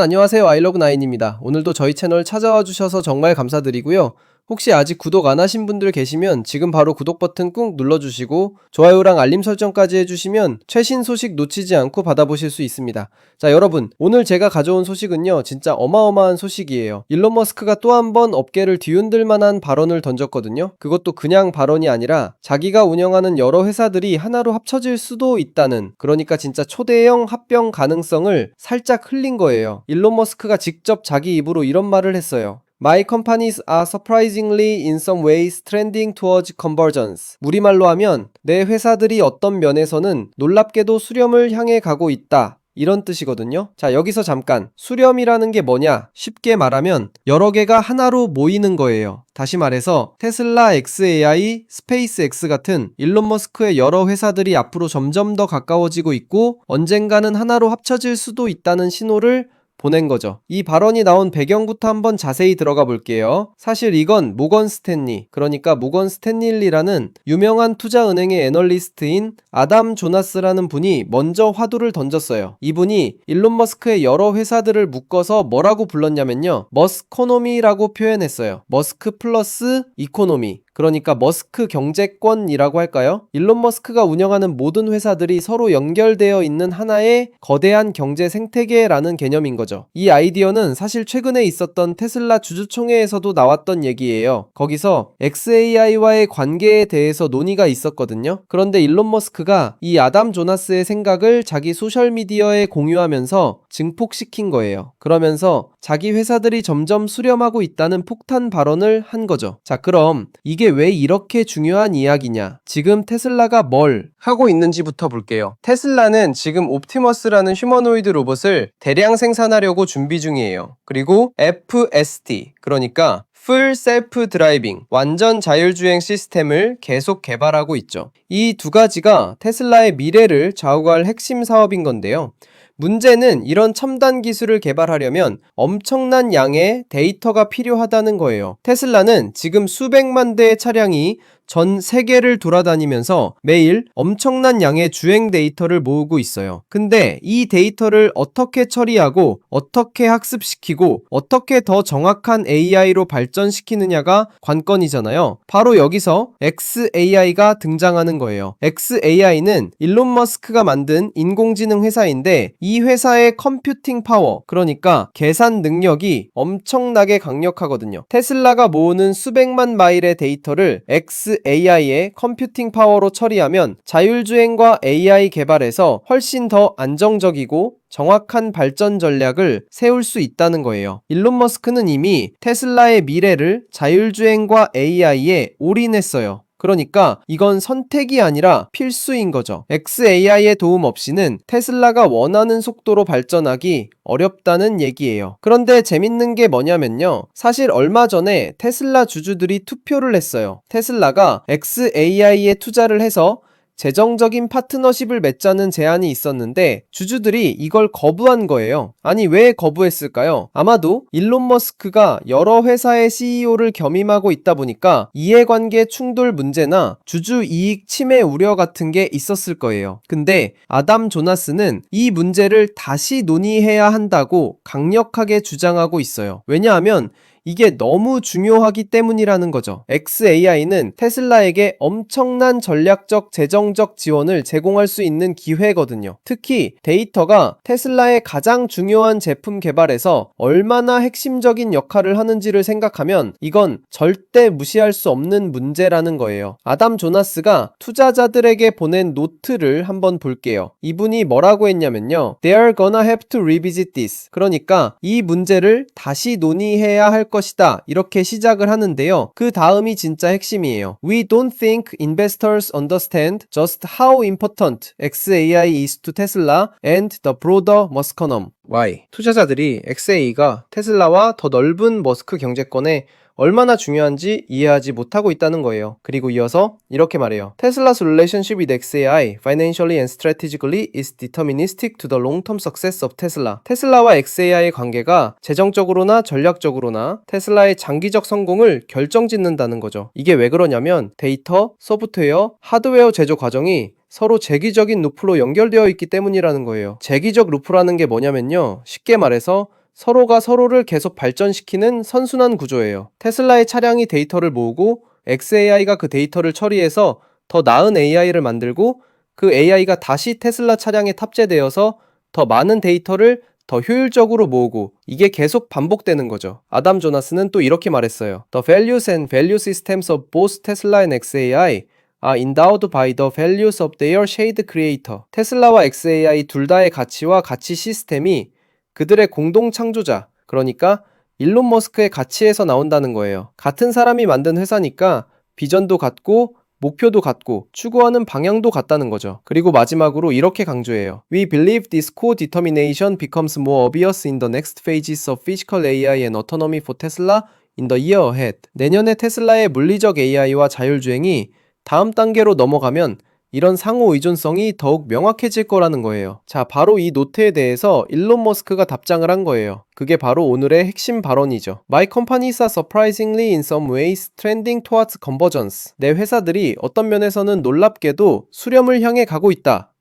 안녕하세요. 아이러브9입니다. 오늘도 저희 채널 찾아와 주셔서 정말 감사드리고요. 혹시 아직 구독 안 하신 분들 계시면 지금 바로 구독 버튼 꾹 눌러주시고 좋아요랑 알림 설정까지 해주시면 최신 소식 놓치지 않고 받아보실 수 있습니다. 자, 여러분, 오늘 제가 가져온 소식은요, 진짜 어마어마한 소식이에요. 일론 머스크가 또 한 번 업계를 뒤흔들 만한 발언을 던졌거든요. 그것도 그냥 발언이 아니라 자기가 운영하는 여러 회사들이 하나로 합쳐질 수도 있다는, 그러니까 진짜 초대형 합병 가능성을 살짝 흘린 거예요. 일론 머스크가 직접 자기 입으로 이런 말을 했어요. My companies are surprisingly in some ways trending towards convergence. 우리말로 하면 내 회사들이 어떤 면에서는 놀랍게도 수렴을 향해 가고 있다, 이런 뜻이거든요. 자, 여기서 잠깐, 수렴이라는 게 뭐냐? 쉽게 말하면 여러 개가 하나로 모이는 거예요. 다시 말해서 테슬라, XAI, 스페이스X 같은 일론 머스크의 여러 회사들이 앞으로 점점 더 가까워지고 있고 언젠가는 하나로 합쳐질 수도 있다는 신호를 보낸 거죠. 이 발언이 나온 배경부터 한번 자세히 들어가 볼게요. 사실 이건 모건 스탠리, 그러니까 모건 스탠릴리라는 유명한 투자은행의 애널리스트인 아담 조나스라는 분이 먼저 화두를 던졌어요. 이분이 일론 머스크의 여러 회사들을 묶어서 뭐라고 불렀냐면요, 머스코노미라고 표현했어요. 머스크 플러스 이코노미, 그러니까 머스크 경제권이라고 할까요? 일론 머스크가 운영하는 모든 회사들이 서로 연결되어 있는 하나의 거대한 경제 생태계라는 개념인 거죠. 이 아이디어는 사실 최근에 있었던 테슬라 주주총회에서도 나왔던 얘기예요. 거기서 XAI와의 관계에 대해서 논의가 있었거든요. 그런데 일론 머스크가 이 아담 조나스의 생각을 자기 소셜미디어에 공유하면서 증폭시킨 거예요. 그러면서 자기 회사들이 점점 수렴하고 있다는 폭탄 발언을 한 거죠. 자, 그럼 이게 왜 이렇게 중요한 이야기냐? 지금 테슬라가 뭘 하고 있는지부터 볼게요. 테슬라는 지금 옵티머스라는 휴머노이드 로봇을 대량 생산하려고 준비 중이에요. 그리고 FSD, 그러니까 풀 셀프 드라이빙, 완전 자율주행 시스템을 계속 개발하고 있죠. 이 두 가지가 테슬라의 미래를 좌우할 핵심 사업인 건데요. 문제는 이런 첨단 기술을 개발하려면 엄청난 양의 데이터가 필요하다는 거예요. 테슬라는 지금 수백만 대의 차량이 전 세계를 돌아다니면서 매일 엄청난 양의 주행 데이터를 모으고 있어요. 근데 이 데이터를 어떻게 처리하고 어떻게 학습시키고 어떻게 더 정확한 AI로 발전시키느냐가 관건이잖아요. 바로 여기서 XAI가 등장하는 거예요. XAI는 일론 머스크가 만든 인공지능 회사인데 이 회사의 컴퓨팅 파워, 그러니까 계산 능력이 엄청나게 강력하거든요. 테슬라가 모으는 수백만 마일의 데이터를 XAI의 컴퓨팅 파워로 처리하면 자율주행과 AI 개발에서 훨씬 더 안정적이고 정확한 발전 전략을 세울 수 있다는 거예요. 일론 머스크는 이미 테슬라의 미래를 자율주행과 AI에 올인했어요. 그러니까 이건 선택이 아니라 필수인 거죠. XAI의 도움 없이는 테슬라가 원하는 속도로 발전하기 어렵다는 얘기예요. 그런데 재밌는 게 뭐냐면요, 사실 얼마 전에 테슬라 주주들이 투표를 했어요. 테슬라가 XAI에 투자를 해서 재정적인 파트너십을 맺자는 제안이 있었는데 주주들이 이걸 거부한 거예요. 아니, 왜 거부했을까요? 아마도 일론 머스크가 여러 회사의 CEO를 겸임하고 있다 보니까 이해관계 충돌 문제나 주주 이익 침해 우려 같은 게 있었을 거예요. 근데 아담 조나스는 이 문제를 다시 논의해야 한다고 강력하게 주장하고 있어요. 왜냐하면 이게 너무 중요하기 때문이라는 거죠. XAI는 테슬라에게 엄청난 전략적 재정적 지원을 제공할 수 있는 기회거든요. 특히 데이터가 테슬라의 가장 중요한 제품 개발에서 얼마나 핵심적인 역할을 하는지를 생각하면 이건 절대 무시할 수 없는 문제라는 거예요. 아담 조나스가 투자자들에게 보낸 노트를 한번 볼게요. 이분이 뭐라고 했냐면요, They're gonna have to revisit this. 그러니까 이 문제를 다시 논의해야 할 것이다, 이렇게 시작을 하는데요. 그 다음이 진짜 핵심이에요. We don't think investors understand just how important XAI is to Tesla and the broader Muskconum. Why? 투자자들이 XAI가 테슬라와 더 넓은 머스크 경제권에 얼마나 중요한지 이해하지 못하고 있다는 거예요. 그리고 이어서 이렇게 말해요. Tesla's relationship with XAI financially and strategically is deterministic to the long-term success of Tesla. 테슬라와 XAI의 관계가 재정적으로나 전략적으로나 테슬라의 장기적 성공을 결정짓는다는 거죠. 이게 왜 그러냐면 데이터, 소프트웨어, 하드웨어 제조 과정이 서로 재기적인 루프로 연결되어 있기 때문이라는 거예요. 재기적 루프라는 게 뭐냐면요, 쉽게 말해서 서로가 서로를 계속 발전시키는 선순환 구조예요. 테슬라의 차량이 데이터를 모으고 xAI가 그 데이터를 처리해서 더 나은 AI를 만들고 그 AI가 다시 테슬라 차량에 탑재되어서 더 많은 데이터를 더 효율적으로 모으고 이게 계속 반복되는 거죠. 아담 조나스는 또 이렇게 말했어요. The values and value systems of both Tesla and xAI are endowed by the values of their shared creator. 테슬라와 xAI 둘 다의 가치와 가치 시스템이 그들의 공동 창조자, 그러니까 일론 머스크의 가치에서 나온다는 거예요. 같은 사람이 만든 회사니까 비전도 같고 목표도 같고 추구하는 방향도 같다는 거죠. 그리고 마지막으로 이렇게 강조해요. We believe this co-determination becomes more obvious in the next phases of physical AI and autonomy for Tesla in the year ahead. 내년에 테슬라의 물리적 AI와 자율주행이 다음 단계로 넘어가면 이런 상호 의존성이 더욱 명확해질 거라는 거예요. 자, 바로 이 노트에 대해서 일론 머스크가 답장을 한 거예요. 그게 바로 오늘의 핵심 발언이죠. My companies are surprisingly in some ways trending towards convergence. 내 회사들이 어떤 면에서는 놀랍게도 수렴을 향해 가고 있다.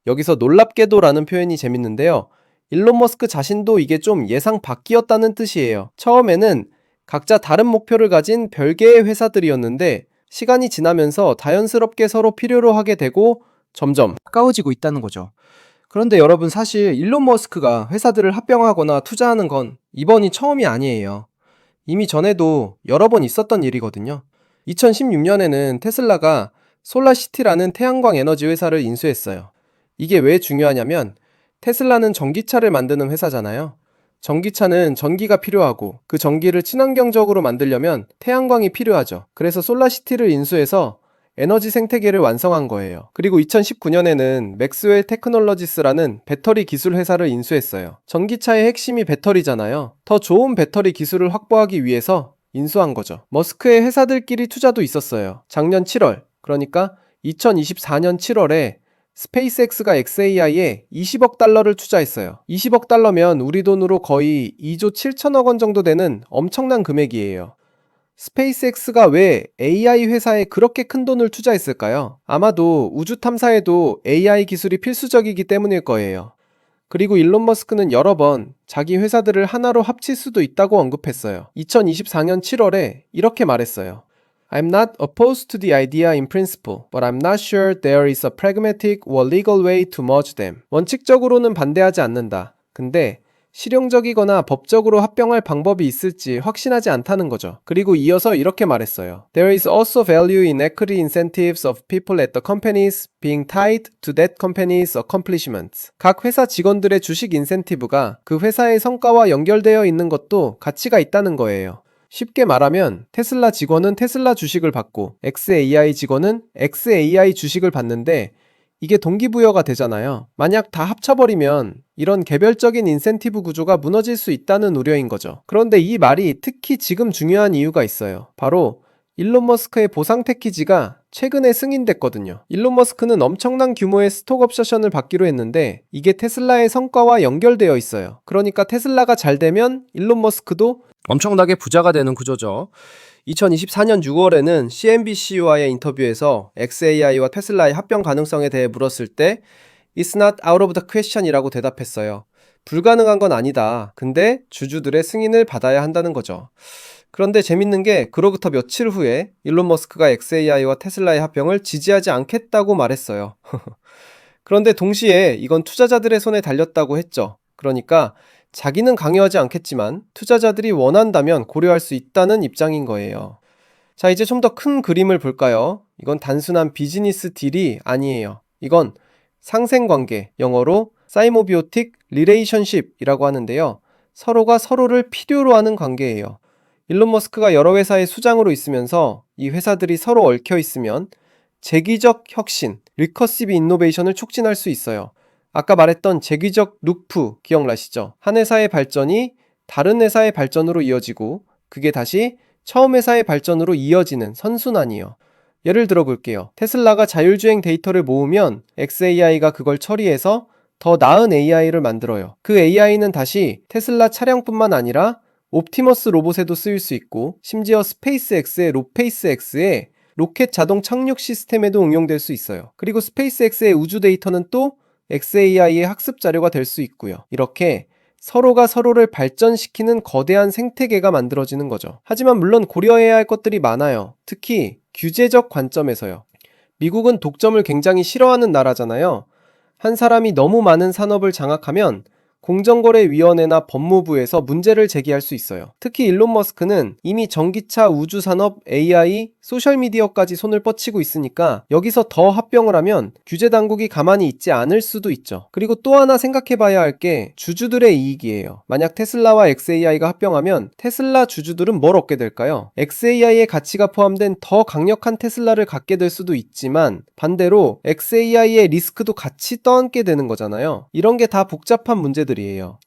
여기서 놀랍게도라는 표현이 재밌는데요. 일론 머스크 자신도 이게 좀 예상 밖이었다는 뜻이에요. 처음에는 각자 다른 목표를 가진 별개의 회사들이었는데 시간이 지나면서 자연스럽게 서로 필요로 하게 되고 점점 가까워지고 있다는 거죠. 그런데 여러분, 사실 일론 머스크가 회사들을 합병하거나 투자하는 건 이번이 처음이 아니에요. 이미 전에도 여러 번 있었던 일이거든요. 2016년에는 테슬라가 솔라시티라는 태양광 에너지 회사를 인수했어요. 이게 왜 중요하냐면 테슬라는 전기차를 만드는 회사잖아요. 전기차는 전기가 필요하고 그 전기를 친환경적으로 만들려면 태양광이 필요하죠. 그래서 솔라시티를 인수해서 에너지 생태계를 완성한 거예요. 그리고 2019년에는 맥스웰 테크놀로지스라는 배터리 기술 회사를 인수했어요. 전기차의 핵심이 배터리잖아요. 더 좋은 배터리 기술을 확보하기 위해서 인수한 거죠. 머스크의 회사들끼리 투자도 있었어요. 작년 7월, 그러니까 2024년 7월에 스페이스X가 xAI에 20억 달러를 투자했어요. 20억 달러면 우리 돈으로 거의 2조 7천억 원 정도 되는 엄청난 금액이에요. 스페이스X가 왜 AI 회사에 그렇게 큰 돈을 투자했을까요? 아마도 우주 탐사에도 AI 기술이 필수적이기 때문일 거예요. 그리고 일론 머스크는 여러 번 자기 회사들을 하나로 합칠 수도 있다고 언급했어요. 2024년 7월에 이렇게 말했어요. I'm not opposed to the idea in principle, but I'm not sure there is a pragmatic or legal way to merge them. 원칙적으로는 반대하지 않는다. 근데 실용적이거나 법적으로 합병할 방법이 있을지 확신하지 않다는 거죠. 그리고 이어서 이렇게 말했어요. There is also value in equity incentives of people at the companies being tied to that company's accomplishments. 각 회사 직원들의 주식 인센티브가 그 회사의 성과와 연결되어 있는 것도 가치가 있다는 거예요. 쉽게 말하면 테슬라 직원은 테슬라 주식을 받고 xAI 직원은 xAI 주식을 받는데 이게 동기부여가 되잖아요. 만약 다 합쳐버리면 이런 개별적인 인센티브 구조가 무너질 수 있다는 우려인 거죠. 그런데 이 말이 특히 지금 중요한 이유가 있어요. 바로 일론 머스크의 보상 패키지가 최근에 승인됐거든요. 일론 머스크는 엄청난 규모의 스톡 옵션을 받기로 했는데 이게 테슬라의 성과와 연결되어 있어요. 그러니까 테슬라가 잘 되면 일론 머스크도 엄청나게 부자가 되는 구조죠. 2024년 6월에는 CNBC와의 인터뷰에서 xAI와 테슬라의 합병 가능성에 대해 물었을 때 It's not out of the question 이라고 대답했어요. 불가능한 건 아니다. 근데 주주들의 승인을 받아야 한다는 거죠. 그런데 재밌는 게 그로부터 며칠 후에 일론 머스크가 xAI와 테슬라의 합병을 지지하지 않겠다고 말했어요. 그런데 동시에 이건 투자자들의 손에 달렸다고 했죠. 그러니까 자기는 강요하지 않겠지만 투자자들이 원한다면 고려할 수 있다는 입장인 거예요. 자, 이제 좀 더 큰 그림을 볼까요? 이건 단순한 비즈니스 딜이 아니에요. 이건 상생관계, 영어로 사이모비오틱 리레이션십이라고 하는데요. 서로가 서로를 필요로 하는 관계예요. 일론 머스크가 여러 회사의 수장으로 있으면서 이 회사들이 서로 얽혀 있으면 재기적 혁신, 리커시브 인노베이션을 촉진할 수 있어요. 아까 말했던 재기적 루프 기억나시죠? 한 회사의 발전이 다른 회사의 발전으로 이어지고 그게 다시 처음 회사의 발전으로 이어지는 선순환이요. 예를 들어 볼게요. 테슬라가 자율주행 데이터를 모으면 xAI가 그걸 처리해서 더 나은 AI를 만들어요. 그 AI는 다시 테슬라 차량뿐만 아니라 옵티머스 로봇에도 쓰일 수 있고 심지어 스페이스X의 로페이스X의 로켓 자동 착륙 시스템에도 응용될 수 있어요. 그리고 스페이스X의 우주 데이터는 또 xAI의 학습 자료가 될 수 있고요. 이렇게 서로가 서로를 발전시키는 거대한 생태계가 만들어지는 거죠. 하지만 물론 고려해야 할 것들이 많아요. 특히 규제적 관점에서요. 미국은 독점을 굉장히 싫어하는 나라잖아요. 한 사람이 너무 많은 산업을 장악하면 공정거래위원회나 법무부에서 문제를 제기할 수 있어요. 특히 일론 머스크는 이미 전기차, 우주산업, AI, 소셜미디어까지 손을 뻗치고 있으니까 여기서 더 합병을 하면 규제당국이 가만히 있지 않을 수도 있죠. 그리고 또 하나 생각해봐야 할 게 주주들의 이익이에요. 만약 테슬라와 xAI가 합병하면 테슬라 주주들은 뭘 얻게 될까요? xAI의 가치가 포함된 더 강력한 테슬라를 갖게 될 수도 있지만 반대로 xAI의 리스크도 같이 떠안게 되는 거잖아요. 이런 게 다 복잡한 문제들이에요.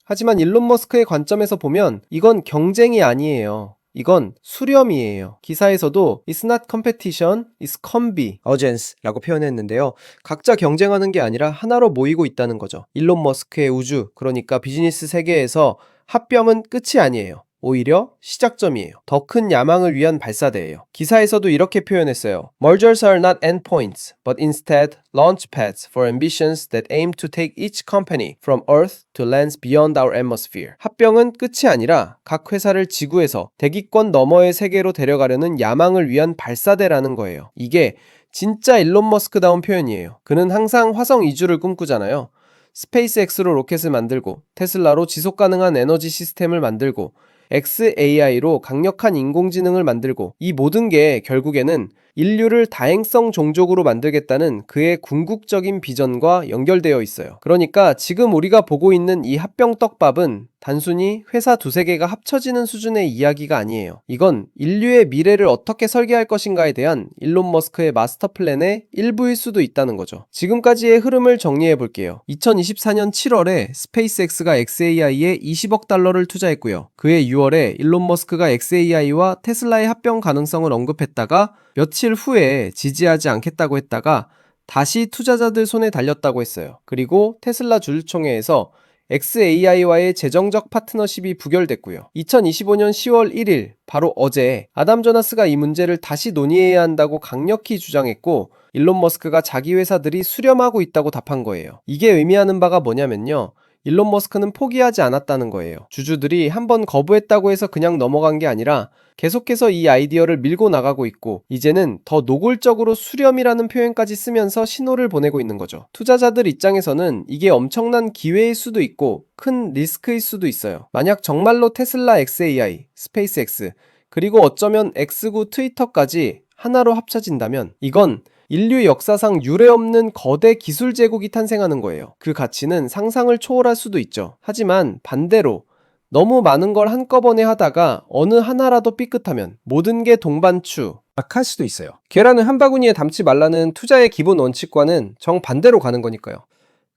하지만 일론 머스크의 관점에서 보면 이건 경쟁이 아니에요. 이건 수렴이에요. 기사에서도 It's not competition, it's convergence라고 표현했는데요. 각자 경쟁하는 게 아니라 하나로 모이고 있다는 거죠. 일론 머스크의 우주, 그러니까 비즈니스 세계에서 합병은 끝이 아니에요. 오히려 시작점이에요. 더 큰 야망을 위한 발사대예요. 기사에서도 이렇게 표현했어요. Mergers are not endpoints, but instead launchpads for ambitions that aim to take each company from Earth to lands beyond our atmosphere. 합병은 끝이 아니라 각 회사를 지구에서 대기권 너머의 세계로 데려가려는 야망을 위한 발사대라는 거예요. 이게 진짜 일론 머스크다운 표현이에요. 그는 항상 화성 이주를 꿈꾸잖아요. 스페이스X로 로켓을 만들고 테슬라로 지속가능한 에너지 시스템을 만들고 xAI로 강력한 인공지능을 만들고 이 모든 게 결국에는 인류를 다행성 종족으로 만들겠다는 그의 궁극적인 비전과 연결되어 있어요. 그러니까 지금 우리가 보고 있는 이 합병떡밥은 단순히 회사 두세 개가 합쳐지는 수준의 이야기가 아니에요. 이건 인류의 미래를 어떻게 설계할 것인가에 대한 일론 머스크의 마스터 플랜의 일부일 수도 있다는 거죠. 지금까지의 흐름을 정리해 볼게요. 2024년 7월에 스페이스X가 xAI에 20억 달러를 투자했고요. 그해 6월에 일론 머스크가 xAI와 테슬라의 합병 가능성을 언급했다가 며칠 후에 지지하지 않겠다고 했다가 다시 투자자들 손에 달렸다고 했어요. 그리고 테슬라 주주총회에서 xAI와의 재정적 파트너십이 부결됐고요. 2025년 10월 1일, 바로 어제 아담 조나스가 이 문제를 다시 논의해야 한다고 강력히 주장했고 일론 머스크가 자기 회사들이 수렴하고 있다고 답한 거예요. 이게 의미하는 바가 뭐냐면요. 일론 머스크는 포기하지 않았다는 거예요. 주주들이 한번 거부했다고 해서 그냥 넘어간 게 아니라 계속해서 이 아이디어를 밀고 나가고 있고 이제는 더 노골적으로 수렴이라는 표현까지 쓰면서 신호를 보내고 있는 거죠. 투자자들 입장에서는 이게 엄청난 기회일 수도 있고 큰 리스크일 수도 있어요. 만약 정말로 테슬라 xAI, 스페이스X, 그리고 어쩌면 X구 트위터까지 하나로 합쳐진다면 이건 인류 역사상 유례없는 거대 기술 제국이 탄생하는 거예요. 그 가치는 상상을 초월할 수도 있죠. 하지만 반대로 너무 많은 걸 한꺼번에 하다가 어느 하나라도 삐끗하면 모든 게 동반추 할 수도 있어요. 계란을 한 바구니에 담지 말라는 투자의 기본 원칙과는 정반대로 가는 거니까요.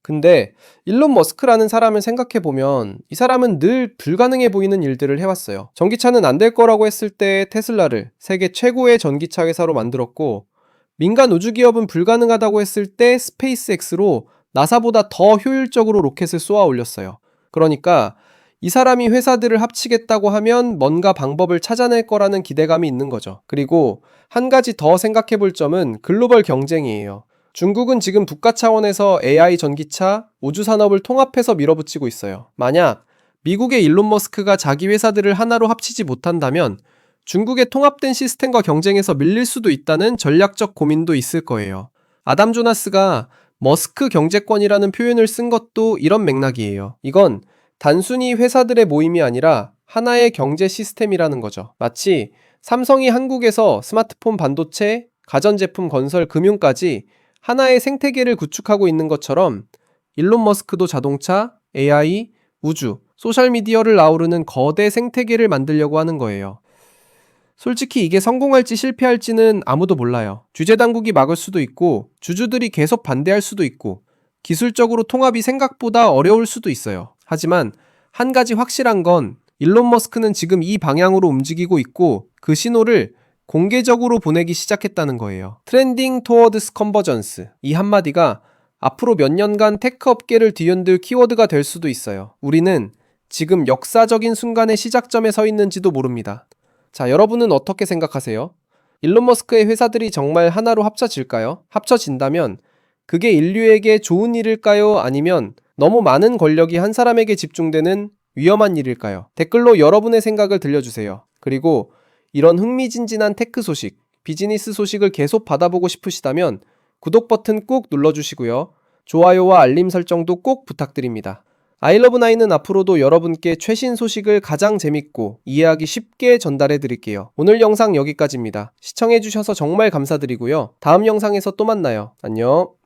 근데 일론 머스크라는 사람을 생각해보면 이 사람은 늘 불가능해 보이는 일들을 해왔어요. 전기차는 안 될 거라고 했을 때 테슬라를 세계 최고의 전기차 회사로 만들었고 민간 우주기업은 불가능하다고 했을 때 스페이스X로 나사보다 더 효율적으로 로켓을 쏘아 올렸어요. 그러니까 이 사람이 회사들을 합치겠다고 하면 뭔가 방법을 찾아낼 거라는 기대감이 있는 거죠. 그리고 한 가지 더 생각해 볼 점은 글로벌 경쟁이에요. 중국은 지금 국가 차원에서 AI 전기차, 우주산업을 통합해서 밀어붙이고 있어요. 만약 미국의 일론 머스크가 자기 회사들을 하나로 합치지 못한다면 중국의 통합된 시스템과 경쟁에서 밀릴 수도 있다는 전략적 고민도 있을 거예요. 아담 조나스가 머스크 경제권이라는 표현을 쓴 것도 이런 맥락이에요. 이건 단순히 회사들의 모임이 아니라 하나의 경제 시스템이라는 거죠. 마치 삼성이 한국에서 스마트폰, 반도체, 가전제품, 건설, 금융까지 하나의 생태계를 구축하고 있는 것처럼 일론 머스크도 자동차, AI, 우주, 소셜미디어를 아우르는 거대 생태계를 만들려고 하는 거예요. 솔직히 이게 성공할지 실패할지는 아무도 몰라요. 규제 당국이 막을 수도 있고 주주들이 계속 반대할 수도 있고 기술적으로 통합이 생각보다 어려울 수도 있어요. 하지만 한 가지 확실한 건 일론 머스크는 지금 이 방향으로 움직이고 있고 그 신호를 공개적으로 보내기 시작했다는 거예요. Trending towards convergence, 이 한마디가 앞으로 몇 년간 테크 업계를 뒤흔들 키워드가 될 수도 있어요. 우리는 지금 역사적인 순간의 시작점에 서 있는지도 모릅니다. 자, 여러분은 어떻게 생각하세요? 일론 머스크의 회사들이 정말 하나로 합쳐질까요? 합쳐진다면 그게 인류에게 좋은 일일까요? 아니면 너무 많은 권력이 한 사람에게 집중되는 위험한 일일까요? 댓글로 여러분의 생각을 들려주세요. 그리고 이런 흥미진진한 테크 소식, 비즈니스 소식을 계속 받아보고 싶으시다면 구독 버튼 꾹 눌러주시고요. 좋아요와 알림 설정도 꼭 부탁드립니다. 아이러브나인은 앞으로도 여러분께 최신 소식을 가장 재밌고 이해하기 쉽게 전달해 드릴게요. 오늘 영상 여기까지입니다. 시청해주셔서 정말 감사드리고요. 다음 영상에서 또 만나요. 안녕.